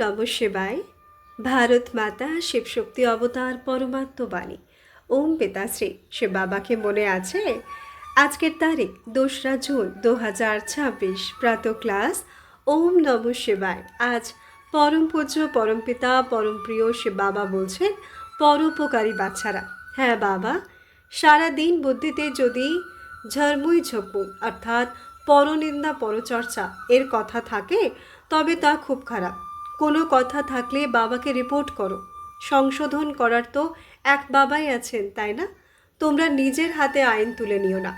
নমঃ শিবায়। ভারত মাতা শিবশক্তি অবতার পরমাত্মবাণী। ওম পিতাশ্রী শিব বাবাকে মনে আছে? আজকের তারিখ 2রা জুন 2026, প্রাতঃ ক্লাস। ওম নমঃ শিবায়। আজ পরম পূজ্য পরমপিতা পরমপ্রিয় শিব বাবা বলছেন, পরোপকারী বাচ্চারা। হ্যাঁ বাবা, সারাদিন বুদ্ধিতে যদি ঝরমুই ঝপ্পু অর্থাৎ পরনিন্দা পরচর্চা এর কথা থাকে তবে তা খুব খারাপ। কোনো কথা থাকলে বাবাকে রিপোর্ট করো। সংশোধন করার তো এক বাবাই আছেন, তাই না? তোমরা নিজের হাতে আইন তুলে নিও না।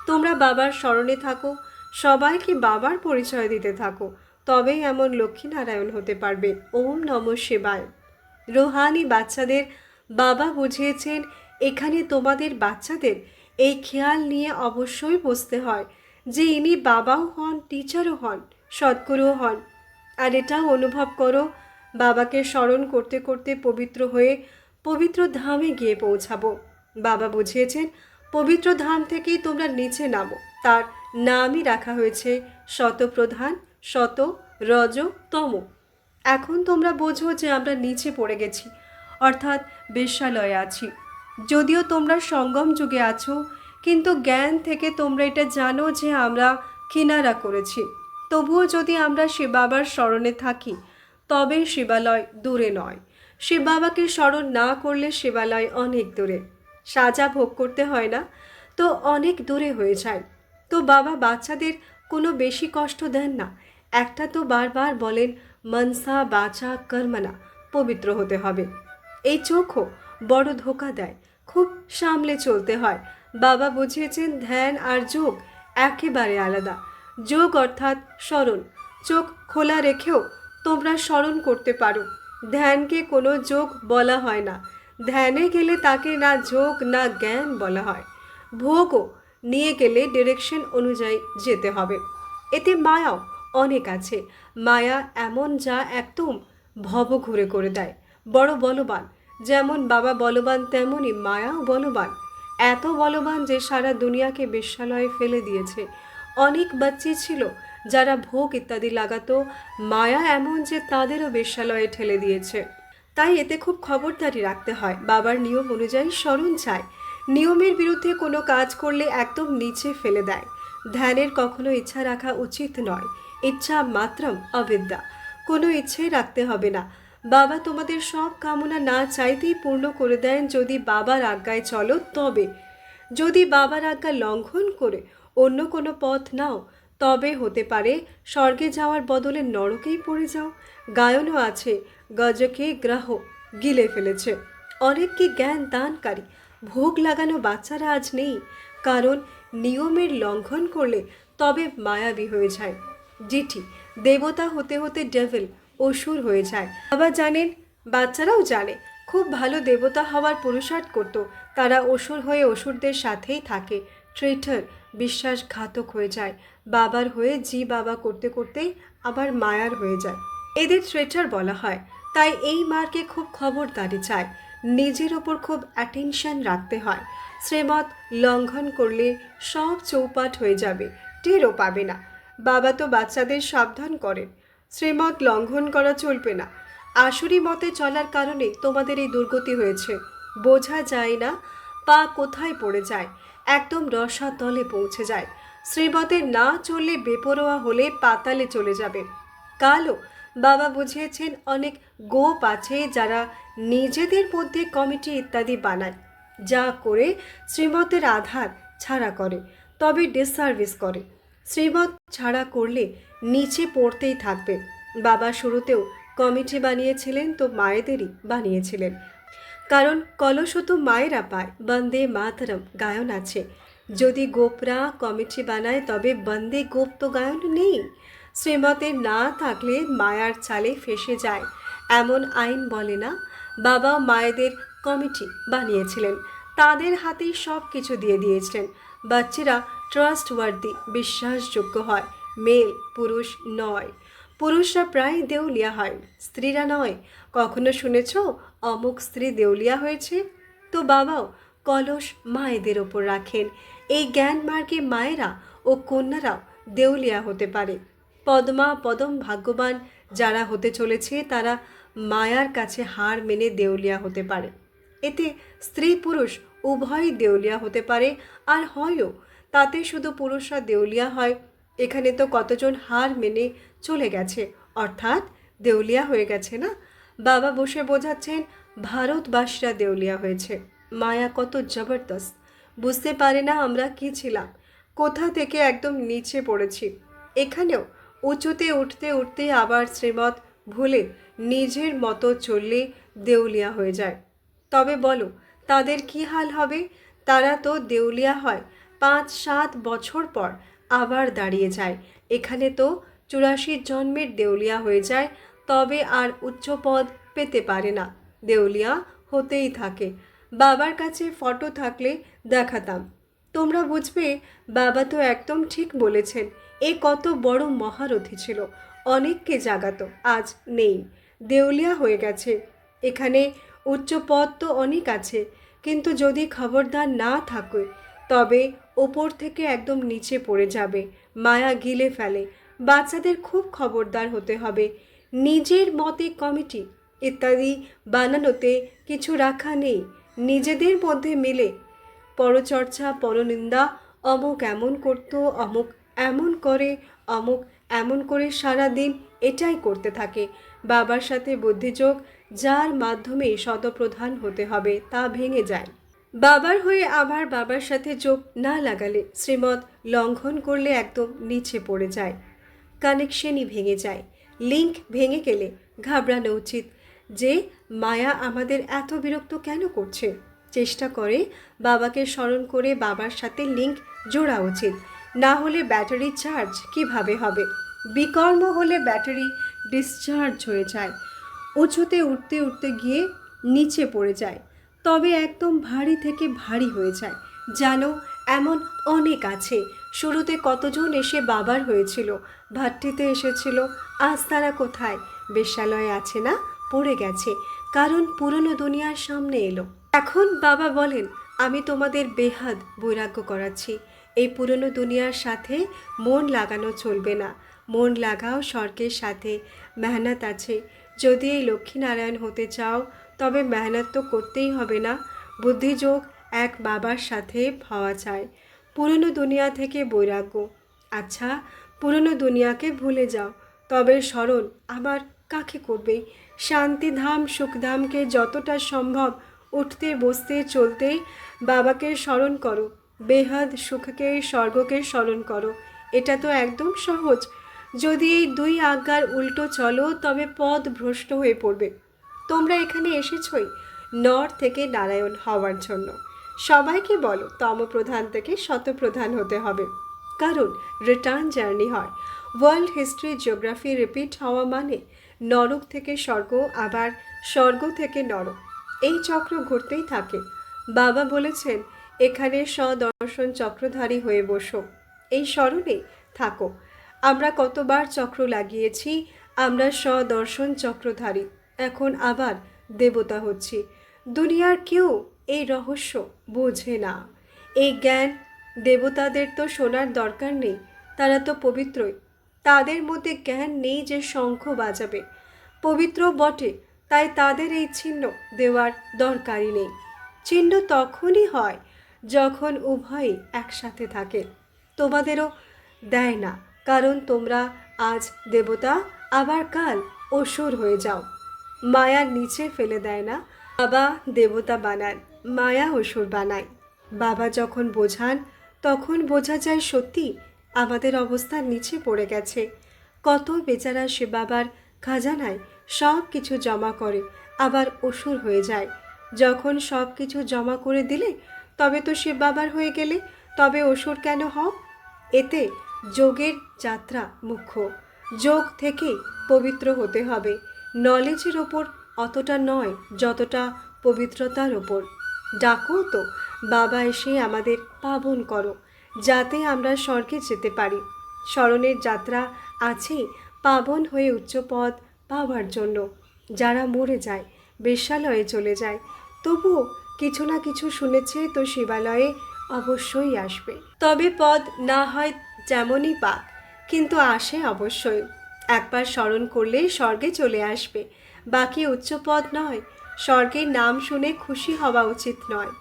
তোমরা বাবার স্মরণে থাকো, সবাইকে বাবার পরিচয় দিতে থাকো, তবেই এমন লক্ষ্মীনারায়ণ হতে পারবে। ওম নমঃ শিবায়। রোহানি বাচ্চাদের বাবা বুঝিয়েছেন, এখানে তোমাদের বাচ্চাদের এই খেয়াল নিয়ে অবশ্যই বসতে হয় যে ইনি বাবাও হন, টিচারও হন, সদ্গুরুও হন। আর এটাও অনুভব করো, বাবাকে স্মরণ করতে করতে পবিত্র হয়ে পবিত্র ধামে গিয়ে পৌঁছাবো। বাবা বুঝিয়েছেন, পবিত্র ধাম থেকেই তোমরা নিচে নামো। তার নামই রাখা হয়েছে শতপ্রধান, শত, রজ, তম। এখন তোমরা বোঝো যে আমরা নিচে পড়ে গেছি, অর্থাৎ বেশ্যালয়ে আছি। যদিও তোমরা সঙ্গম যুগে আছো, কিন্তু জ্ঞান থেকে তোমরা এটা জানো যে আমরা কিনারা করেছি। তবুও যদি আমরা শিব বাবার স্মরণে থাকি তবে শিবালয় দূরে নয়। শিব বাবাকে স্মরণ না করলে শিবালয় অনেক দূরে। সাজা ভোগ করতে হয় না তো অনেক দূরে হয়ে যায়। তো বাবা বাচ্চাদের কোনো বেশি কষ্ট দেন না। একটা তো বারবার বলেন, মনসা বাচা কর্মনা, পবিত্র হতে হবে। এই চোখও বড় ধোকা দেয়, খুব সামলে চলতে হয়। বাবা বুঝিয়েছেন, ধ্যান আর যোগ একেবারে আলাদা। যোগ অর্থাৎ স্মরণ। চোখ খোলা রেখেও তোমরা স্মরণ করতে পারো। ধ্যানকে কোনো যোগ বলা হয় না। ধ্যানে গেলে তাকে না যোগ না জ্ঞান বলা হয়। ভোগও নিয়ে গেলে ডিরেকশন অনুযায়ী যেতে হবে। এতে মায়াও অনেক আছে। মায়া এমন যা একদম ভব ঘুরে করে দেয়। বড় বলবান। যেমন বাবা বলবান তেমনই মায়াও বলবান। এত বলবান যে সারা দুনিয়াকে বেশ্যালয়ে ফেলে দিয়েছে। অনেক বাচ্চি ছিল যারা ভোগ ইত্যাদি লাগাতো, মায়া এমন যে তাদেরও বেশ্যালয়ে ঠেলে দিয়েছে। তাই এতে খুব খবরদারি রাখতে হয়। বাবার নিয়ম অনুযায়ী স্মরণ চায়। নিয়মের বিরুদ্ধে কোনো কাজ করলে একদম নিচে ফেলে দেয়। ধ্যানের কখনো ইচ্ছা রাখা উচিত নয়। ইচ্ছা মাত্রম অবিদ্যা। কোনো ইচ্ছেই রাখতে হবে না। বাবা তোমাদের সব কামনা না চাইতেই পূর্ণ করে দেন যদি বাবার আজ্ঞায় চলো তবে। যদি বাবার আজ্ঞা লঙ্ঘন করে অন্য কোনো পথ নাও তবে হতে পারে স্বর্গে যাওয়ার বদলে নরকেই পড়ে যাও। গায়নও আছে, গজকে গ্রাহ গিলে ফেলেছে। অনেককে জ্ঞান দানকারী ভোগ লাগানো বাচ্চারা আজ নেই, কারণ নিয়মের লঙ্ঘন করলে তবে মায়াবী হয়ে যায়। জিটি দেবতা হতে হতে ডেভিল, অসুর হয়ে যায়। আবার জানেন, বাচ্চারাও জানে, খুব ভালো দেবতা হওয়ার পুরুষার্থ করত, তারা অসুর হয়ে অসুরদের সাথেই থাকে। ট্রেটার, বিশ্বাসঘাতক হয়ে যায়। বাবার হয়ে জি বাবা করতে করতেই আবার মায়ার হয়ে যায়। এদের ট্রেটার বলা হয়। তাই এই মার্কে খুব খবরদারি চায়। নিজের ওপর খুব অ্যাটেনশন রাখতে হয়। শ্রীমত লঙ্ঘন করলে সব চৌপাট হয়ে যাবে, টেরও পাবে না। বাবা তো বাচ্চাদের সাবধান করেন, শ্রীমত লঙ্ঘন করা চলবে না। আসুরি মতে চলার কারণে তোমাদের এই দুর্গতি হয়েছে। বোঝা যায় না পা কোথায় পড়ে যায়, একদম রসাতলে পৌঁছে যায়। শ্রীমতে না চললে বেপরোয়া হলে পাতালে চলে যাবে। কালও বাবা বুঝিয়েছেন, অনেক গোপ আছে যারা নিজেদের মধ্যে কমিটি ইত্যাদি বানায়, যা করে শ্রীমতের আধার ছাড়া করে, তবে ডিসসার্ভিস করে। শ্রীমত ছাড়া করলে নিচে পড়তেই থাকবে। বাবা শুরুতেও কমিটি বানিয়েছিলেন তো মায়েদেরই বানিয়েছিলেন, কারণ কলসও তো মায়েরা পায়। বন্দে মাতরম গায়ন আছে। যদি গোপরা কমিটি বানায় তবে বন্দে গোপ তো গায়ন নেই। শ্রীমতে না থাকলে মায়ার চালে ফেসে যায় এমন আইন বলে না। বাবা মায়েদের কমিটি বানিয়েছিলেন, তাদের হাতেই সব কিছু দিয়ে দিয়েছিলেন। বাচ্চারা ট্রাস্টওয়ার্দি, বিশ্বাসযোগ্য হয়। মেল পুরুষ নয়। পুরুষরা প্রায় দেউলিয়া হয়, স্ত্রীরা নয়। কখনো শুনেছ অমুক স্ত্রী দেউলিয়া হয়েছে? তো বাবাও কলস মায়েদের ওপর রাখেন। এই জ্ঞান মার্গে মায়েরা ও কন্যারাও দেউলিয়া হতে পারে। পদ্মা পদম ভাগ্যবান যারা হতে চলেছে তারা মায়ার কাছে হার মেনে দেউলিয়া হতে পারে। এতে স্ত্রী পুরুষ উভয়ই দেউলিয়া হতে পারে, আর হয়ও। তাতে শুধু পুরুষরা দেউলিয়া হয়? এখানে তো কতজন হার মেনে চলে গেছে, অর্থাৎ দেউলিয়া হয়ে গেছে না। বাবা বসে বোঝাচ্ছেন ভারতবাসীরা দেউলিয়া হয়েছে। মায়া কত জবরদস্ত! বুঝতে পারে না আমরা কি ছিলাম, কোথা থেকে একদম নিচে পড়েছি। এখানেও উঁচুতে উঠতে উঠতে আবার শ্রীমত ভুলে নিজের মতো চললে দেউলিয়া হয়ে যায়। তবে বলো, তাদের কি হাল হবে? তারা তো দেউলিয়া হয় 5-7 বছর পর, আবার দাঁড়িয়ে যায়। এখানে তো 84 জন্মের দেউলিয়া হয়ে যায়, তবে আর উচ্চ পদ পেতে পারে না, দেউলিয়া হতেই থাকে। বাবার কাছে ফটো থাকলে দেখাতাম, তোমরা বুঝবে বাবা তো একদম ঠিক বলেছেন। এ কত বড় মহারথী ছিল, অনেককে জাগাতো, আজ নেই, দেউলিয়া হয়ে গেছে। এখানে উচ্চ পদ তো অনেক আছে, কিন্তু যদি খবরদার না থাকে তবে ওপর থেকে একদম নিচে পড়ে যাবে, মায়া গিলে ফেলে। বাচ্চাদের খুব খবরদার হতে হবে। নিজের মতে কমিটি ইত্যাদি বানানোতে কিছু রাখা নেই, নিজেদের মধ্যে মিলে পরচর্চা, পরনিন্দা, অমুক এমন করতো, অমুক এমন করে, অমুক এমন করে সারা দিন এটাই করতে থাকে। বাবার সাথে বুদ্ধিযোগ, যার মাধ্যমে শতপ্রধান হতে হবে, তা ভেঙে যায়। বাবার হয়ে আবার বাবার সাথে যোগ না লাগালে, শ্রীমত লঙ্ঘন করলে একদম নিচে পড়ে যায়, কানেকশনই ভেঙে যায়। লিঙ্ক ভেঙে গেলে ঘাবড়ানো উচিত যে মায়া আমাদের এত বিরক্ত কেন করছে। চেষ্টা করে বাবাকে স্মরণ করে বাবার সাথে লিঙ্ক জোড়া উচিত, না হলে ব্যাটারি চার্জ কিভাবে হবে? বিকর্ম হলে ব্যাটারি ডিসচার্জ হয়ে যায়, উঁচুতে উঠতে উঠতে গিয়ে নিচে পড়ে যায়, তবে একদম ভারী থেকে ভারী হয়ে যায়। জানো, এমন অনেক আছে। শুরুতে কতজন এসে বাবার হয়েছিল, ভাট্টিতে এসেছিল, আজ তারা কোথায়? বেশ্যালয়ে আছে না, পড়ে গেছে, কারণ পুরনো দুনিয়ার সামনে এলো। এখন বাবা বলেন, আমি তোমাদের বেহাদ বৈরাগ্য করাচ্ছি। এই পুরনো দুনিয়ার সাথে মন লাগানো চলবে না, মন লাগাও স্বর্গের সাথে। মেহনত আছে, যদি এই লক্ষ্মীনারায়ণ হতে চাও তবে মেহনত তো করতেই হবে না? বুদ্ধিযোগ এক বাবার সাথে হওয়া চায়। পুরনো দুনিয়া থেকে বৈরাগ্য। আচ্ছা, পুরনো দুনিয়াকে ভুলে যাও, তবে স্মরণ আবার কাকে করবে? শান্তিধাম সুখধামকে যতটা সম্ভব উঠতে বসতে চলতে বাবাকে স্মরণ করো, বেহাদ সুখকে স্বর্গকে স্মরণ করো। এটা তো একদম সহজ। যদি এই দুই আজ্ঞার উল্টো চলো তবে পথ ভ্রষ্ট হয়ে পড়বে। তোমরা এখানে এসেছই নর থেকে নারায়ণ হওয়ার জন্য। সবাইকে বলো তমপ্রধান থেকে শতপ্রধান হতে হবে, কারণ রিটার্ন জার্নি হয়। ওয়ার্ল্ড হিস্ট্রি জিওগ্রাফি রিপিট হওয়া মানে নরক থেকে স্বর্গ, আবার স্বর্গ থেকে নরক, এই চক্র ঘুরতেই থাকে। বাবা বলেছেন এখানে সদর্শন চক্রধারী হয়ে বসো, এই স্মরণে থাকো। আমরা কতবার চক্র লাগিয়েছি, আমরা সদর্শন চক্রধারী, এখন আবার দেবতা হচ্ছি। দুনিয়ার কেউ এই রহস্য বোঝে না, এই জ্ঞান দেবতাদের তো শোনার দরকার নেই, তারা তো পবিত্রই। তাদের মধ্যে জ্ঞান নেই যে শঙ্খ বাজাবে, পবিত্র বটে, তাই তাদের এই চিহ্ন দেওয়ার দরকারই নেই। চিহ্ন তখনই হয় যখন উভয়ই একসাথে থাকে। তোমাদেরও দেয় না, কারণ তোমরা আজ দেবতা, আবার কাল অসুর হয়ে যাও। মায়ার নিচে ফেলে দেয় না, বাবা দেবতা বানান, মায়া অসুর বানায়। বাবা যখন বোঝান তখন বোঝা যায় সত্যি আমাদের অবস্থা নিচে পড়ে গেছে। কত বেচারা সে বাবার খাজানায় সব কিছু জমা করে, আবার অসুর হয়ে যায়। যখন সব কিছু জমা করে দিলে তবে তো সে বাবার হয়ে গেলে, তবে অসুর কেন হও? এতে যোগের যাত্রা মুখ্য। যোগ থেকেই পবিত্র হতে হবে, নলেজের ওপর অতটা নয় যতটা পবিত্রতার ওপর। ডাকো তো বাবা এসে আমাদের পাবন করো, যাতে আমরা স্বর্গে যেতে পারি। স্মরণের যাত্রা আছে পাবন হয়ে উচ্চপদ পাওয়ার জন্য। যারা মরে যায়, বেশ্যালয়ে চলে যায়, তবুও কিছু না কিছু শুনেছে তো শিবালয়ে অবশ্যই আসবে। তবে পদ না হয় যেমনই পাক, কিন্তু আসে অবশ্যই। একবার স্মরণ করলে স্বর্গে চলে আসবে, বাকি উচ্চপদ নয়। স্বর্গের নাম শুনে খুশি হওয়া উচিত নয়।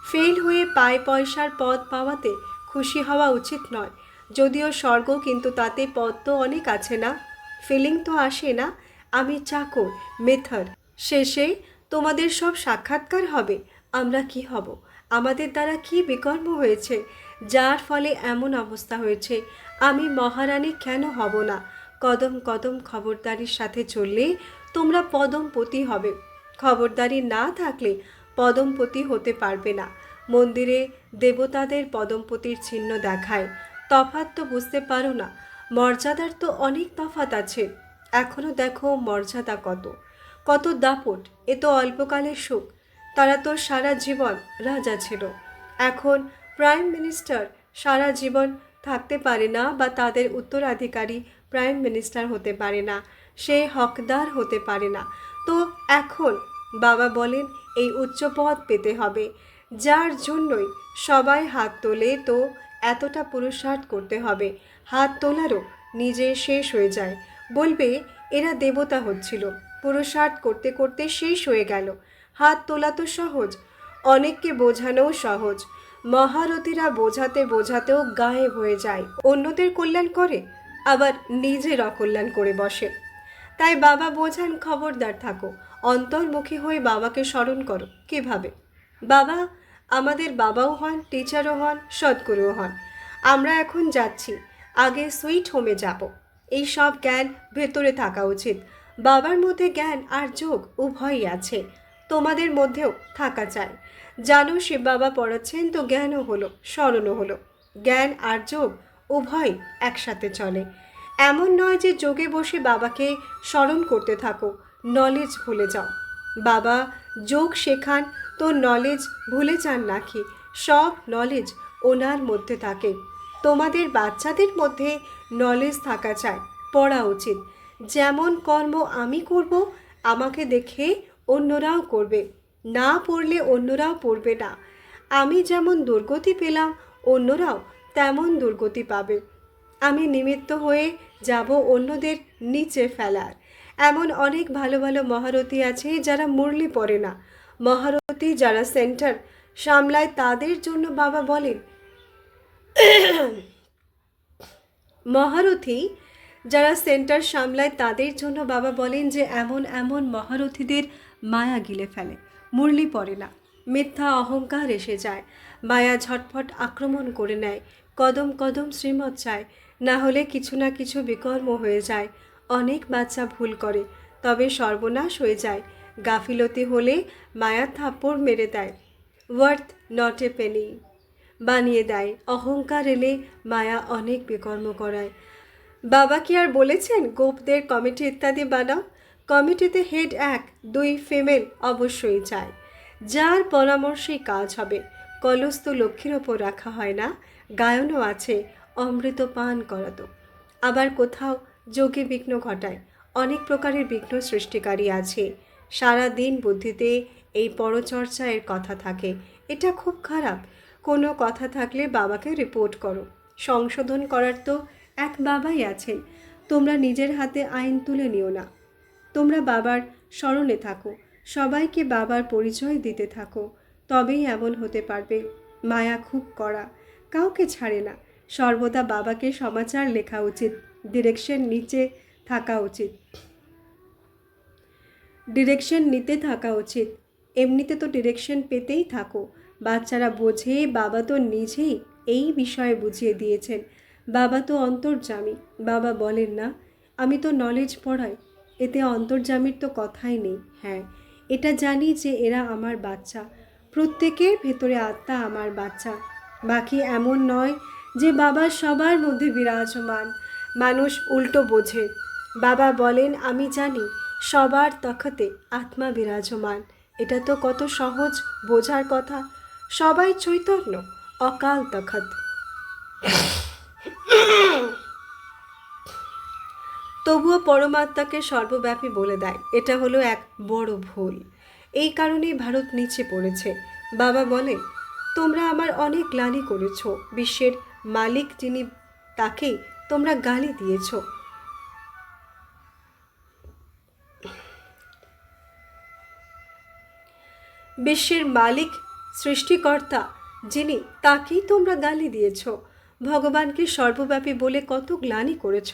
ফেল হয়ে পায় পয়সার পদ পাওয়াতে খুশি হওয়া উচিত নয়। যদিও স্বর্গ, কিন্তু তাতে পদ তো অনেক আছে না। ফিলিং তো আসে না আমি চাকর, মেথর। শেষে তোমাদের সব সাক্ষাৎকার হবে। আমরা কি হব? আমাদের দ্বারা কি বিকর্ম হয়েছে যার ফলে এমন অবস্থা হয়েছে? আমি মহারানী কেন হব না? কদম কদম খবরদারির সাথে চললে তোমরা পদমপতি হবে। খবরদারি না থাকলে পদমপতি হতে পারবে না। মন্দিরে দেবতাদের পদমপতির চিহ্ন দেখায়, তফাৎ তো বুঝতে পারো না। মর্যাদার তো অনেক তফাৎ আছে। এখনো দেখো মর্যাদা কত, কত দাপট। এ তো অল্পকালের সুখ। তারা তো সারা জীবন রাজা ছিল, এখন প্রাইম মিনিস্টার। সারা জীবন থাকতে পারে না, বা তাদের উত্তরাধিকারী প্রাইম মিনিস্টার হতে পারে না, সে হকদার হতে পারে না। তো এখন বাবা বলেন এই উচ্চ পদ পেতে হবে, যার জন্যই সবাই হাত তোলে। তো এতটা পুরুষার্থ করতে হবে, হাত তোলারও নিজে শেষ হয়ে যায়। বলবে এরা দেবতা হচ্ছিল, পুরুষার্থ করতে করতে শেষ হয়ে গেল। হাত তোলা তো সহজ, অনেককে বোঝানোও সহজ। মহারথীরা বোঝাতে বোঝাতেও গায়েব হয়ে যায়, অন্যদের কল্যাণ করে আবার নিজের অকল্যাণ করে বসে। তাই বাবা বোঝান, খবরদার থাকো, অন্তর্মুখী হয়ে বাবাকে স্মরণ করো। কিভাবে? বাবা আমাদের বাবাও হন, টিচারও হন, সদ্গুরুও হন। আমরা এখন যাচ্ছি, আগে সুইট হোমে যাব। এই সব জ্ঞান ভেতরে থাকা উচিত। বাবার মধ্যে জ্ঞান আর যোগ উভয়ই আছে, তোমাদের মধ্যেও থাকা চাই। জানো শিব বাবা পড়াচ্ছেন তো জ্ঞানও হলো, স্মরণও হলো। জ্ঞান আর যোগ উভয় একসাথে চলে। এমন নয় যে যোগে বসে বাবাকে স্মরণ করতে থাকো, নলেজ ভুলে যাও। বাবা যোগ শেখান তো নলেজ ভুলে যান নাকি? সব নলেজ ওনার মধ্যে থাকে। তোমাদের বাচ্চাদের মধ্যে নলেজ থাকা চাই, পড়া উচিত। যেমন কর্ম আমি করব, আমাকে দেখে অন্যরাও করবে। না পড়লে অন্যরাও পড়বে না। আমি যেমন দুর্গতি পেলাম, অন্যরাও তেমন দুর্গতি পাবে। আমি নিমিত্ত হয়ে যাব অন্যদের নিচে ফেলার। এমন অনেক ভালো ভালো মহারথী আছে যারা মুরলি পড়ে না। মহারথী যারা সেন্টার সামলায় তাদের জন্য বাবা বলেন, মহারথী যারা সেন্টার সামলায় তাদের জন্য বাবা বলেন যে এমন এমন মহারথীদের মায়া গিলে ফেলে, মুরলি পড়ে না। মিথ্যা অহংকার এসে যায়, মায়া ঝটফট আক্রমণ করে নেয়। কদম কদম শ্রীমত চায়, না হলে কিছু না কিছু বিকর্ম হয়ে যায়। অনেক বাচ্চা ভুল করে, তবে সর্বনাশ হয়ে যায়। গাফিলতি হলে মায়া থাপ্পড় মেরে দেয়, ওয়ার্থ নট এ পেনি বানিয়ে দেয়। অহংকার এলে মায়া অনেক বিকর্ম করায়। বাবা কি আর বলেছেন গোপদের কমিটি ইত্যাদি বানাও? কমিটিতে হেড 1, 2 ফিমেল অবশ্যই চাই, যার পরামর্শেই কাজ হবে। কলস তো লক্ষ্মীর ওপর রাখা হয় না, গায়নও আছে, অমৃত পান করাতো। আবার কোথাও যোগে বিঘ্ন ঘটায়, অনেক প্রকারের বিঘ্ন সৃষ্টিকারী আছে। সারা দিন বুদ্ধিতে এই পরচর্চা এর কথা থাকে, এটা খুব খারাপ। কোনো কথা থাকলে বাবাকে রিপোর্ট করো। সংশোধন করার তো এক বাবাই আছেন, তোমরা নিজের হাতে আইন তুলে নিও না। তোমরা বাবার স্মরণে থাকো, সবাইকে বাবার পরিচয় দিতে থাকো, তবেই এমন হতে পারবে। মায়া খুব কড়া, কাউকে ছাড়ে না। সর্বদা বাবাকে সমাচার লেখা উচিত, ডিরেকশন নিচে থাকা উচিত, ডিরেকশন নিতে থাকা উচিত। এমনিতে তো ডিরেকশন পেতেই থাকো। বাচ্চারা বোঝে, বাবা তো নিজেই এই বিষয়ে বুঝিয়ে দিয়েছেন। বাবা তো অন্তর্যামী। বাবা বলেন না আমি তো নলেজ পড়াই, এতে অন্তর্যামীর তো কথাই নেই। হ্যাঁ, এটা জানি যে এরা আমার বাচ্চা, প্রত্যেকের ভেতরে আত্মা আমার বাচ্চা। বাকি এমন নয় যে বাবা সবার মধ্যে বিরাজমান। মানুষ উল্টো বোঝে। বাবা বলেন আমি জানি সবার তখতে আত্মা বিরাজমান। এটা তো কত সহজ বোঝার কথা। সবাই চৈতন্য, অকাল তখত। তবুও পরমাত্মাকে সর্বব্যাপী বলে দেয়, এটা হলো এক বড় ভুল। এই কারণেই ভারত নিচে পড়েছে। বাবা বলেন তোমরা আমার অনেক গ্লানি করেছ, বিশ্বের মালিক যিনি তাকেই তোমরা গালি দিয়েছ। বিশ্বের মালিক সৃষ্টিকর্তা যিনি, তাকেই তোমরা গালি দিয়েছ, ভগবানকে সর্বব্যাপী বলে কত গ্লানি করেছ।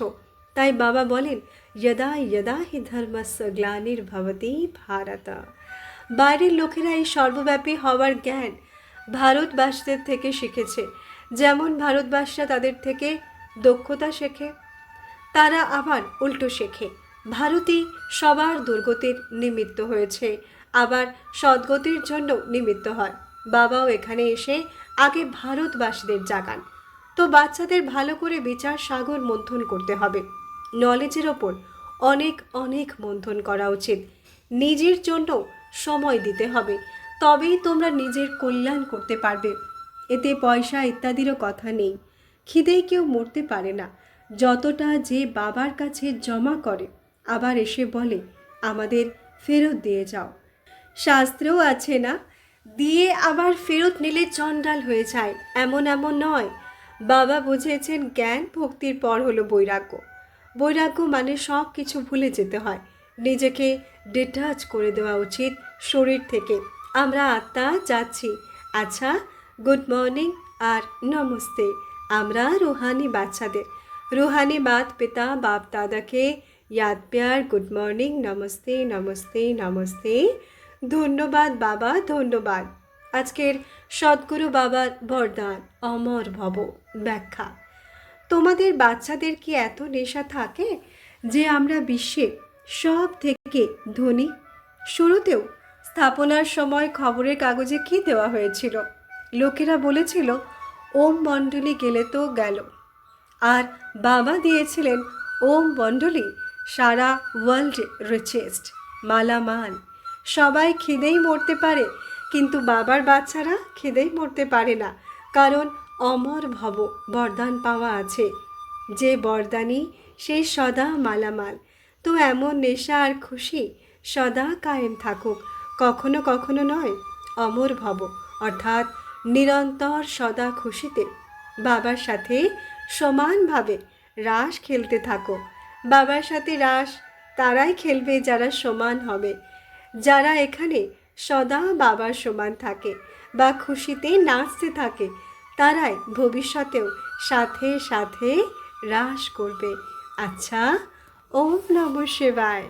তাই বাবা বলেন, যদা যদা হি ধর্মস্য গ্লানির্ভবতি ভারত। বাইরের লোকেরা এই সর্বব্যাপী হওয়ার জ্ঞান ভারতবাসীদের থেকে শিখেছে। যেমন ভারতবাসীরা তাদের থেকে দক্ষতা শেখে, তারা আবার উল্টো শেখে। ভারতই সবার দুর্গতির নিমিত্ত হয়েছে, আবার সদ্গতির জন্য নিমিত্ত হয়। বাবাও এখানে এসে আগে ভারতবাসীদের জাগান। তো বাচ্চাদের ভালো করে বিচার সাগর মন্থন করতে হবে। নলেজের ওপর অনেক অনেক মন্থন করা উচিত। নিজের জন্য সময় দিতে হবে, তবেই তোমরা নিজের কল্যাণ করতে পারবে। এতে পয়সা ইত্যাদিরও কথা নেই। খিদেই কেউ মরতে পারে না। যতটা যে বাবার কাছে জমা করে আবার এসে বলে আমাদের ফেরত দিয়ে যাও। শাস্ত্রেও আছে না, দিয়ে আবার ফেরত নিলে চণ্ডাল হয়ে যায়। এমন এমন নয়। বাবা বুঝিয়েছেন জ্ঞান ভক্তির পর হলো বৈরাগ্য। বৈরাগ্য মানে সব কিছু ভুলে যেতে হয়, নিজেকে ডিটাচ করে দেওয়া উচিত শরীর থেকে। আমরা আত্মা যাচ্ছি। আচ্ছা, গুড মর্নিং আর নমস্তে। আমরা রুহানি বাচ্চাদের, রুহানি মাত পিতা বাপ দাদাকে ইয়াদ প্যার গুড মর্নিং, নমস্তে নমস্তে নমস্তে। ধন্যবাদ বাবা, ধন্যবাদ। আজকের সদ্গুরু বাবার বরদান অমর ভব। ব্যাখ্যা: তোমাদের বাচ্চাদের কি এত নেশা থাকে যে আমরা বিশ্বে সব থেকে ধনী? শুরুতেও স্থাপনার সময় খবরের কাগজে কি দেওয়া হয়েছিল? লোকেরা বলেছিল ওম মণ্ডলী গেলে তো গেল। আর বাবা দিয়েছিলেন ওম মণ্ডলী সারা ওয়ার্ল্ড রিচেস্ট, মালামাল। সবাই খিদেই মরতে পারে, কিন্তু বাবার বাচ্চারা খিদেই মরতে পারে না, কারণ অমর ভব বরদান পাওয়া আছে। যে বরদানি সেই সদা মালামাল। তো এমন নেশা আর খুশি সদা কায়েম থাকুক, কখনো কখনো নয়। অমর ভব অর্থাৎ নিরন্তর সদা খুশিতে বাবার সাথে সমানভাবে রাস খেলতে থাকো। বাবার সাথে রাস তারাই খেলবে যারা সমান হবে। যারা এখানে সদা বাবার সমান থাকে বা খুশিতে নাচতে থাকে, তারাই ভবিষ্যতেও সাথে সাথে রাস করবে। আচ্ছা, ওম নমঃ শিবায়।